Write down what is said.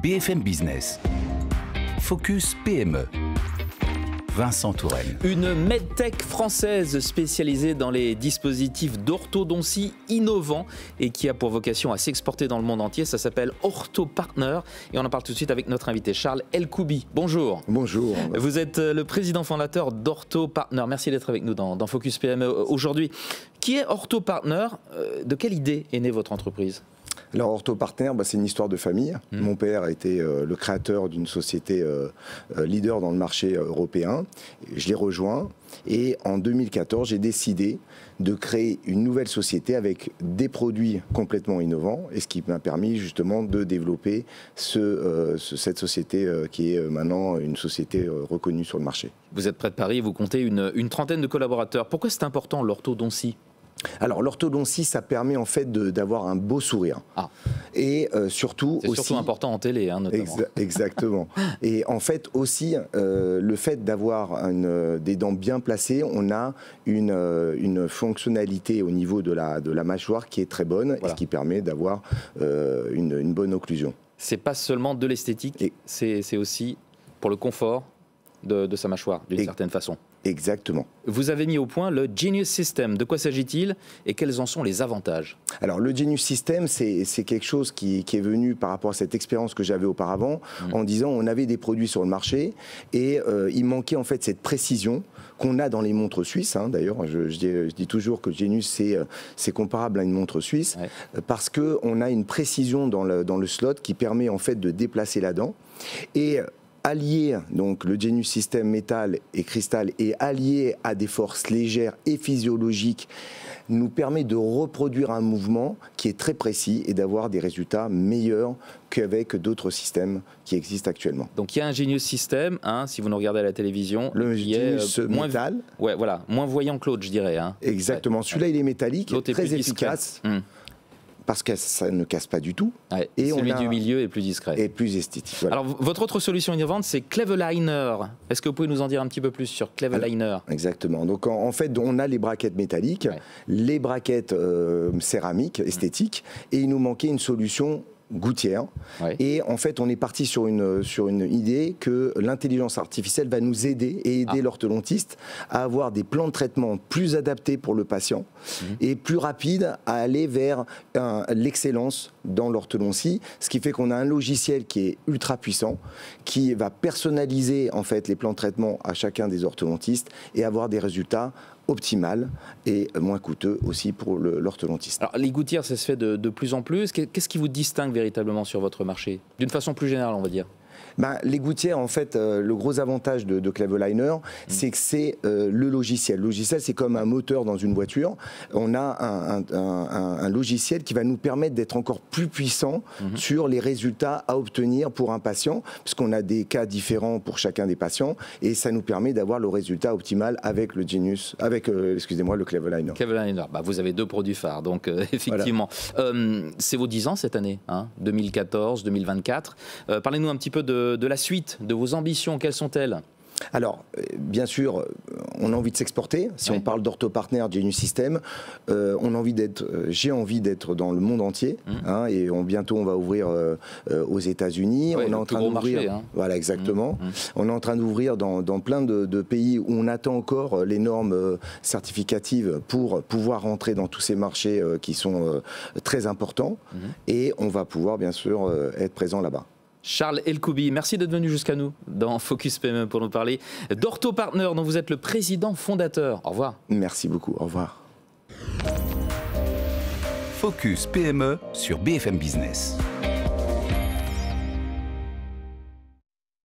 BFM Business. Focus PME. Vincent Touraine. Une medtech française spécialisée dans les dispositifs d'orthodontie innovants et qui a pour vocation à s'exporter dans le monde entier. Ça s'appelle OrthoPartner et on en parle tout de suite avec notre invité Charles Elkoubi. Bonjour. Bonjour. Vous êtes le président fondateur d'OrthoPartner. Merci d'être avec nous dans Focus PME aujourd'hui. Qui est OrthoPartner ? De quelle idée est née votre entreprise ? Alors OrthoPartner, c'est une histoire de famille. Mon père était le créateur d'une société leader dans le marché européen. Je l'ai rejoint et en 2014, j'ai décidé de créer une nouvelle société avec des produits complètement innovants et ce qui m'a permis justement de développer cette société qui est maintenant une société reconnue sur le marché. Vous êtes près de Paris, vous comptez une trentaine de collaborateurs. Pourquoi c'est important l'orthodontie ? Alors l'orthodontie, ça permet en fait d'avoir un beau sourire. Et surtout c'est surtout important en télé, notamment. Exactement. Et en fait aussi, le fait d'avoir des dents bien placées, on a une fonctionnalité au niveau de la mâchoire qui est très bonne, et ce qui permet d'avoir une bonne occlusion. C'est pas seulement de l'esthétique, c'est aussi pour le confort de sa mâchoire, d'une certaine façon. Exactement. Vous avez mis au point le Genius System. De quoi s'agit-il et quels en sont les avantages ? Alors le Genius System, c'est quelque chose qui est venu par rapport à cette expérience que j'avais auparavant, en disant on avait des produits sur le marché et il manquait en fait cette précision qu'on a dans les montres suisses. D'ailleurs, je dis toujours que Genius c'est comparable à une montre suisse parce qu'on a une précision dans le slot qui permet en fait de déplacer la dent et allié, donc le Genius System métal et cristal, et allié à des forces légères et physiologiques, nous permet de reproduire un mouvement qui est très précis et d'avoir des résultats meilleurs qu'avec d'autres systèmes qui existent actuellement. Donc il y a un Genius System, si vous nous regardez à la télévision, le Genius métal, moins voyant que l'autre, je dirais. Exactement. Celui-là, il est métallique, très efficace. Parce que ça ne casse pas du tout. Et celui du milieu est plus discret. Et plus esthétique. Voilà. Alors, votre autre solution innovante, c'est Cleveliner. Est-ce que vous pouvez nous en dire un petit peu plus sur Cleveliner ? Exactement. Donc, en fait, on a les braquettes métalliques, les braquettes céramiques, esthétiques, et il nous manquait une solution gouttière. Et en fait, on est parti sur une idée que l'intelligence artificielle va nous aider et aider l'orthodontiste à avoir des plans de traitement plus adaptés pour le patient et plus rapides à aller vers l'excellence dans l'orthodontie, ce qui fait qu'on a un logiciel qui est ultra puissant, qui va personnaliser en fait les plans de traitement à chacun des orthodontistes et avoir des résultats optimal et moins coûteux aussi pour l'orthodontiste. Alors les gouttières, ça se fait de plus en plus. Qu'est-ce qui vous distingue véritablement sur votre marché ? D'une façon plus générale, on va dire. Les gouttières, en fait, le gros avantage de Cleveliner, c'est que c'est le logiciel. Le logiciel, c'est comme un moteur dans une voiture. On a un logiciel qui va nous permettre d'être encore plus puissant sur les résultats à obtenir pour un patient, puisqu'on a des cas différents pour chacun des patients, et ça nous permet d'avoir le résultat optimal avec le Genius, le Cleveliner. Cleveliner, vous avez deux produits phares, donc effectivement. Voilà. C'est vos 10 ans cette année, 2014, 2024. Parlez-nous un petit peu de la suite, de vos ambitions, quelles sont-elles ? Alors, bien sûr, on a envie de s'exporter. Si on parle d'OrthoPartner, Genius System, j'ai envie d'être dans le monde entier. Et bientôt, on va ouvrir aux États-Unis. On est en train d'ouvrir. Voilà, exactement. On est en train d'ouvrir dans plein de pays où on attend encore les normes certificatives pour pouvoir rentrer dans tous ces marchés qui sont très importants. Et on va pouvoir, bien sûr, être présent là-bas. Charles Elkoubi, merci d'être venu jusqu'à nous dans Focus PME pour nous parler d'OrthoPartner dont vous êtes le président fondateur. Au revoir. Merci beaucoup. Au revoir. Focus PME sur BFM Business.